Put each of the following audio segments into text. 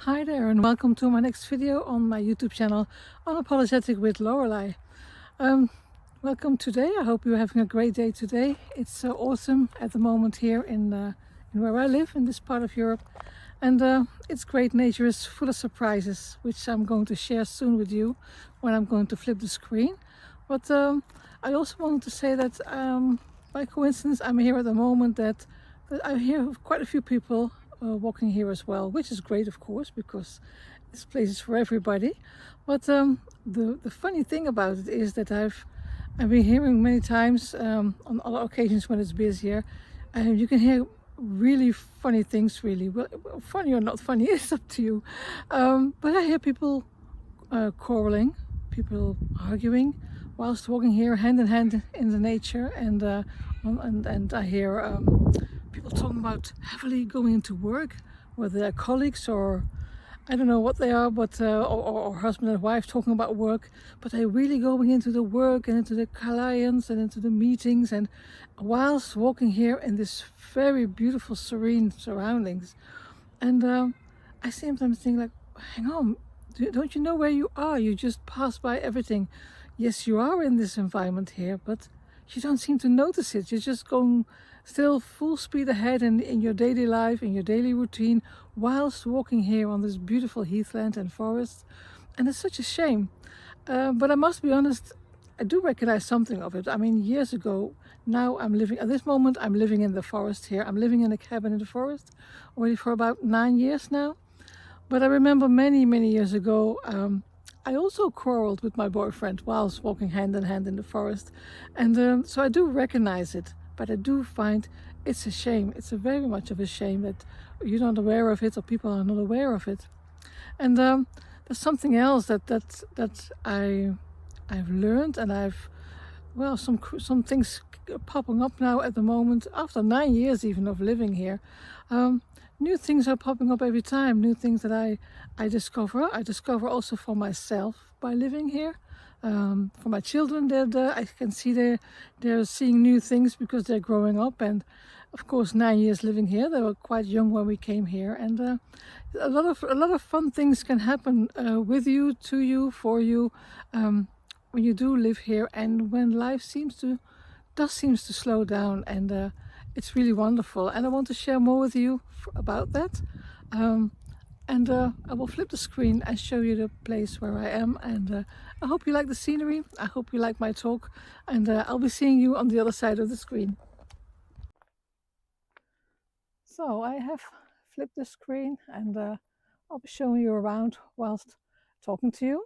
Hi there and welcome to my next video on my YouTube channel, Unapologetic with Lorelei. Welcome today. I hope you're having a great day today. It's autumn at the moment here in where I live in this part of Europe, and it's great. Nature is full of surprises, which I'm going to share soon with you when I'm going to flip the screen. But I also wanted to say that by coincidence I'm here at the moment that I hear quite a few people walking here as well, which is great, of course, because this place is for everybody. But the funny thing about it is that I've been hearing many times on other occasions when it's busier, and you can hear really funny things. Really, well, funny or not funny, it's up to you. But I hear people quarreling, people arguing, whilst walking here hand in hand in the nature, and I hear people talking about heavily going into work, whether they're colleagues or I don't know what they are, but or husband and wife talking about work, but they're really going into the work and into the clients and into the meetings, and whilst walking here in this very beautiful, serene surroundings. And I sometimes think like, hang on, don't you know where you are? You just pass by everything. Yes, you are in this environment here, but you don't seem to notice it. You're just going still full speed ahead in your daily life, in your daily routine, whilst walking here on this beautiful heathland and forest. And it's such a shame. But I must be honest, I do recognize something of it. I mean, years ago, now I'm living, at this moment, I'm living in the forest here. I'm living in a cabin in the forest already for about 9 years now. But I remember many, many years ago, I also quarreled with my boyfriend whilst walking hand in hand in the forest. And so I do recognize it, but I do find it's a shame. It's a very much of a shame that you're not aware of it or people are not aware of it. And there's something else that I've learned, and some things popping up now at the moment after 9 years even of living here. New things are popping up every time, new things that I discover. I discover also for myself by living here. For my children, I can see they're seeing new things because they're growing up. And of course, 9 years living here, they were quite young when we came here. And a lot of fun things can happen with you, to you, for you, when you do live here, and when life seems to slow down, and it's really wonderful. And I want to share more with you about that. And I will flip the screen and show you the place where I am. And I hope you like the scenery. I hope you like my talk. And I'll be seeing you on the other side of the screen. So I have flipped the screen, and I'll be showing you around whilst talking to you.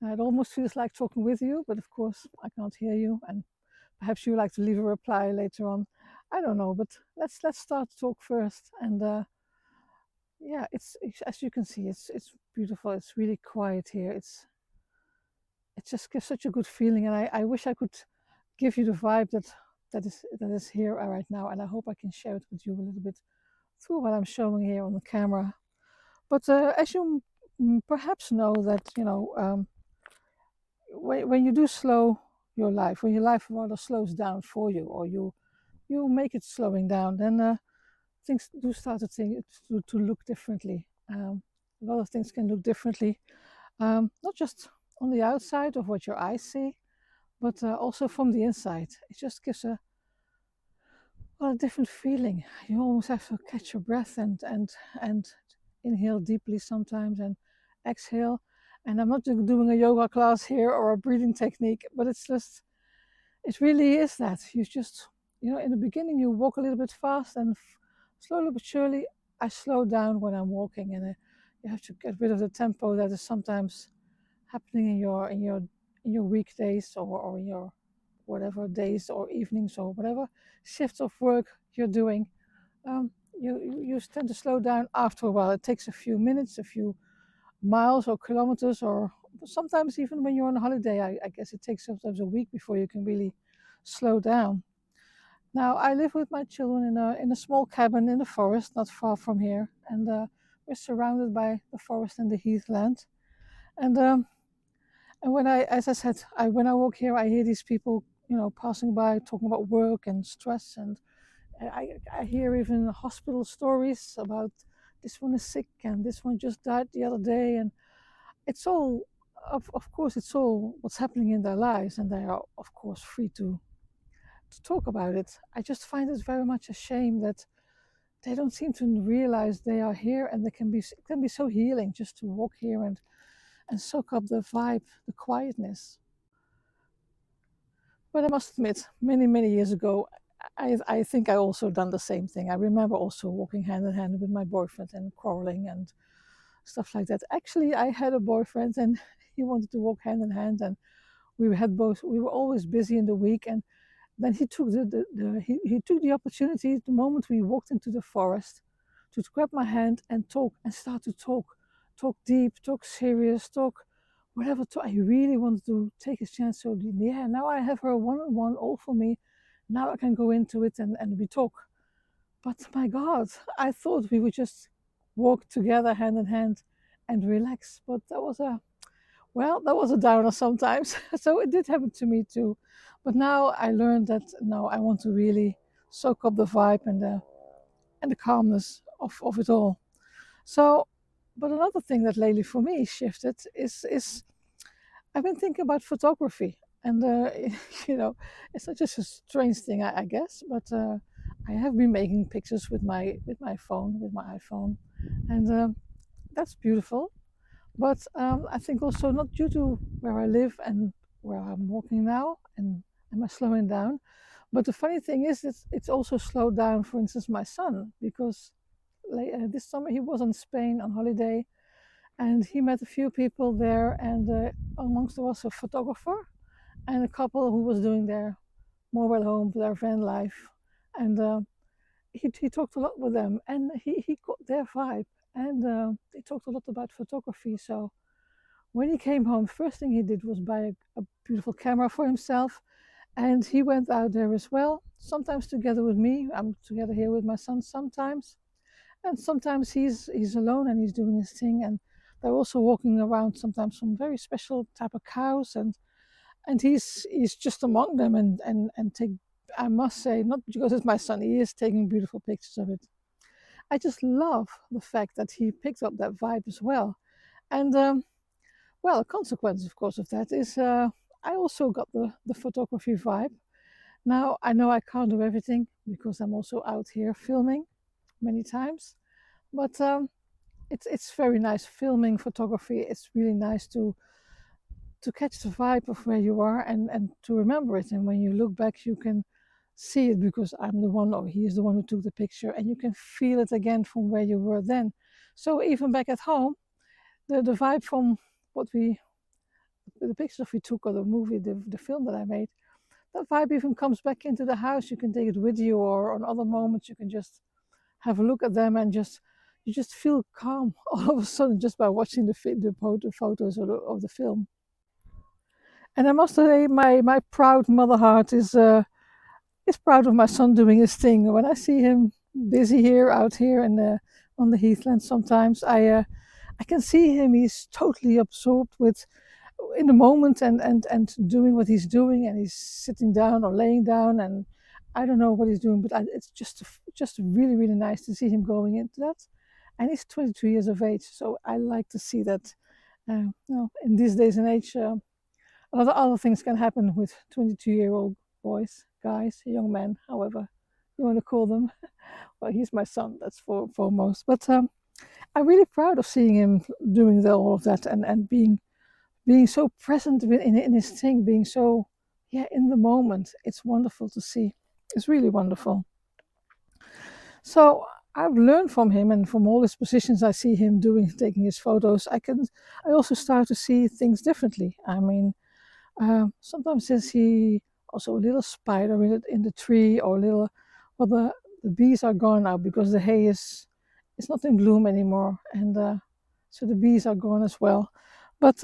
It almost feels like talking with you, but of course I can't hear you. And perhaps you would like to leave a reply later on. I don't know, but let's start to talk first. And yeah, it's as you can see, it's beautiful. It's really quiet here. It just gives such a good feeling, and I wish I could give you the vibe that is here right now. And I hope I can share it with you a little bit through what I'm showing here on the camera. But as you perhaps know that when you do slow your life, when your life rather slows down for you, or you make it slowing down, then things do start to look differently. A lot of things can look differently, not just on the outside of what your eyes see, but also from the inside. It just gives a different feeling. You almost have to catch your breath and inhale deeply sometimes and exhale. And I'm not doing a yoga class here or a breathing technique, but it really is that. You just, in the beginning you walk a little bit fast, and slowly but surely I slow down when I'm walking, and you have to get rid of the tempo that is sometimes happening in your weekdays, or in your whatever days or evenings or whatever shifts of work you're doing. You tend to slow down after a while. It takes a few minutes, a few miles or kilometers, or sometimes even when you're on holiday, I guess it takes sometimes a week before you can really slow down. Now, I live with my children in a small cabin in the forest, not far from here, and we're surrounded by the forest and the heathland. And when as I said, when I walk here, I hear these people, passing by, talking about work and stress, and I hear even hospital stories about this one is sick and this one just died the other day. And it's all, of course, it's all what's happening in their lives, and they are, of course, free to talk about it. I just find it very much a shame that they don't seem to realize they are here, and it can be so healing just to walk here and soak up the vibe, the quietness. But I must admit, many years ago, I think I also done the same thing. I remember also walking hand in hand with my boyfriend and quarreling and stuff like that. Actually, I had a boyfriend and he wanted to walk hand in hand, and we were always busy in the week. And then he took he took the opportunity the moment we walked into the forest to grab my hand and talk and start to talk deep, talk serious, talk whatever. I really wanted to take his chance. So yeah, now I have her one on one all for me. Now I can go into it and we talk. But my God, I thought we would just walk together hand in hand and relax. But that was a downer sometimes. So it did happen to me too. But now I learned that no, I want to really soak up the vibe and the calmness of it all. So, but another thing that lately for me shifted is I've been thinking about photography, and you know, it's not just a strange thing, I guess, but I have been making pictures with my phone, with my iPhone, and that's beautiful. But I think also not due to where I live and where I'm walking now, and am I slowing down? But the funny thing is, it's also slowed down. For instance, my son, because this summer he was in Spain on holiday, and he met a few people there, and amongst there was a photographer and a couple who was doing their mobile home, their van life, and he talked a lot with them, and he got their vibe, and they talked a lot about photography. So when he came home, first thing he did was buy a beautiful camera for himself, and he went out there as well. Sometimes together with me, I'm together here with my son sometimes, and sometimes he's alone and he's doing his thing. And they're also walking around sometimes some very special type of cows, and he's just among them and take. I must say, not because it's my son, he is taking beautiful pictures of it. I just love the fact that he picked up that vibe as well. And well, a consequence, of course, of that is I also got the photography vibe. Now, I know I can't do everything because I'm also out here filming many times, but it's very nice filming photography. It's really nice to catch the vibe of where you are and to remember it. And when you look back, you can see it because I'm the one or he is the one who took the picture, and you can feel it again from where you were then. So even back at home, the vibe from what the pictures we took or the movie, the film that I made, that vibe even comes back into the house. You can take it with you, or on other moments you can just have a look at them and you just feel calm all of a sudden just by watching the photos of the film. And I must say, my proud mother heart is proud of my son doing his thing. When I see him busy here, out here, in on the heathland, sometimes I can see him. He's totally absorbed with in the moment and doing what he's doing, and he's sitting down or laying down, and I don't know what he's doing, but it's just really nice to see him going into that. And he's 22 years of age, so I like to see that. In these days and age, a lot of other things can happen with 22-year-old boys, guys, young men, however you want to call them. Well, he's my son, that's foremost. But I'm really proud of seeing him doing all of that and being so present in his thing, being so, yeah, in the moment. It's wonderful to see. It's really wonderful. So I've learned from him and from all his positions I see him doing, taking his photos. I also start to see things differently. I mean, sometimes I see also a little spider in the tree, or a little, well, the bees are gone now because the hay is it's not in bloom anymore, and so the bees are gone as well. But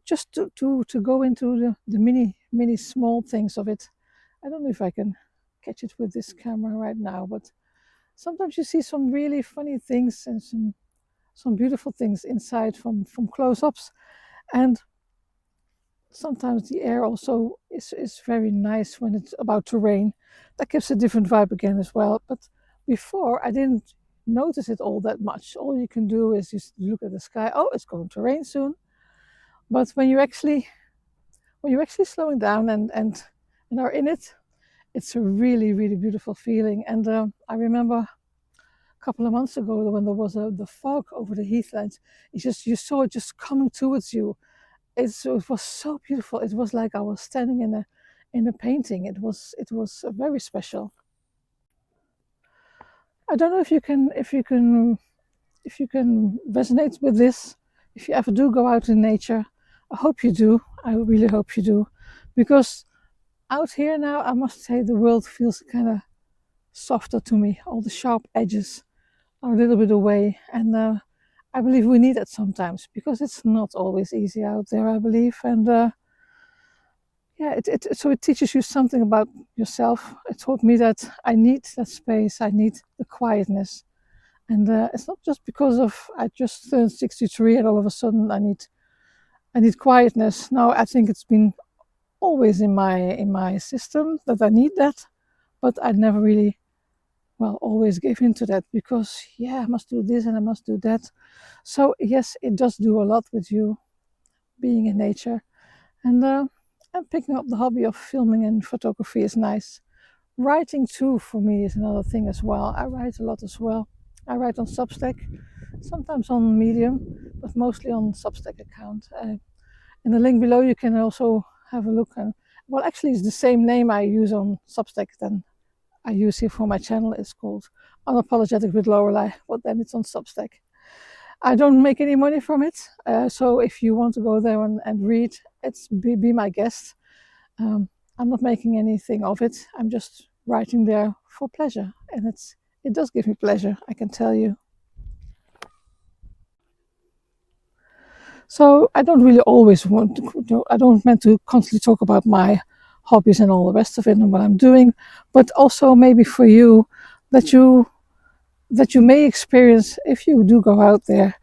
just to go into the many small things of it, I don't know if I can catch it with this camera right now, but sometimes you see some really funny things and some beautiful things inside from close-ups, and sometimes the air also is very nice when it's about to rain. That gives a different vibe again as well. But before I didn't notice it all that much. All you can do is just look at the sky. Oh, it's going to rain soon. But when you're actually slowing down and are in it, it's a really, really beautiful feeling. And I remember a couple of months ago when there was the fog over the heathland, you saw it just coming towards you. It was so beautiful. It was like I was standing in a painting. It was very special. I don't know if you can resonate with this. If you ever do go out in nature, I hope you do. I really hope you do, because out here now, I must say the world feels kind of softer to me. All the sharp edges are a little bit away, and I believe we need it sometimes because it's not always easy out there. I believe, and yeah, so it teaches you something about yourself. It taught me that I need that space. I need the quietness, and it's not just because of I just turned 63 and all of a sudden I need quietness. No, I think it's been always in my system that I need that, but I never really always gave into that because yeah, I must do this and I must do that. So yes, it does do a lot with you being in nature, and picking up the hobby of filming and photography is nice. Writing too for me is another thing as well. I write a lot as well. I write on Substack, sometimes on Medium, but mostly on Substack account. In the link below, you can also have a look. And well, actually, it's the same name I use on Substack than I use here for my channel. It's called Unapologetic with Lorelei, but then it's on Substack. I don't make any money from it, so if you want to go there and read, be my guest. I'm not making anything of it. I'm just writing there for pleasure, and it does give me pleasure, I can tell you. So I don't really always want to, I don't meant to constantly talk about my hobbies and all the rest of it and what I'm doing, but also maybe for you that you may experience if you do go out there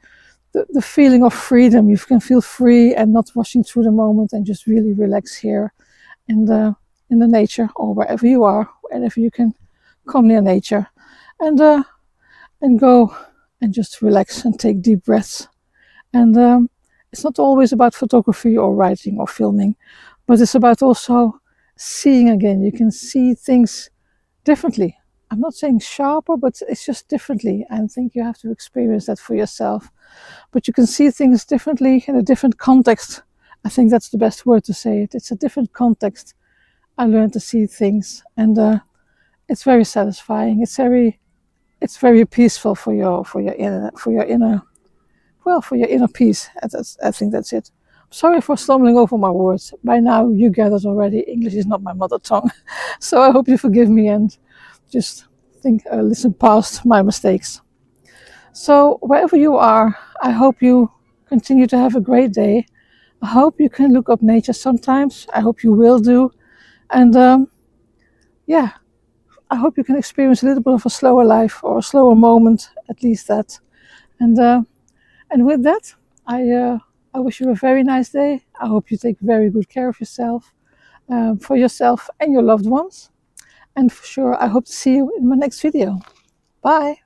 the feeling of freedom. You can feel free and not rushing through the moment and just really relax here in the nature or wherever you are, wherever you can come near nature, and go and just relax and take deep breaths. And it's not always about photography or writing or filming, but it's about also seeing again. You can see things differently. I'm not saying sharper, but it's just differently. I think you have to experience that for yourself. But you can see things differently in a different context. I think that's the best word to say it. It's a different context. I learned to see things, and it's very satisfying. It's very peaceful for your inner peace. I think that's it. Sorry for stumbling over my words. By now you gathered already, English is not my mother tongue. So I hope you forgive me and just listen past my mistakes. So wherever you are, I hope you continue to have a great day. I hope you can look up nature sometimes. I hope you will do. And yeah, I hope you can experience a little bit of a slower life or a slower moment, at least that. And with that, I wish you a very nice day. I hope you take very good care of yourself, for yourself and your loved ones. And for sure, I hope to see you in my next video. Bye.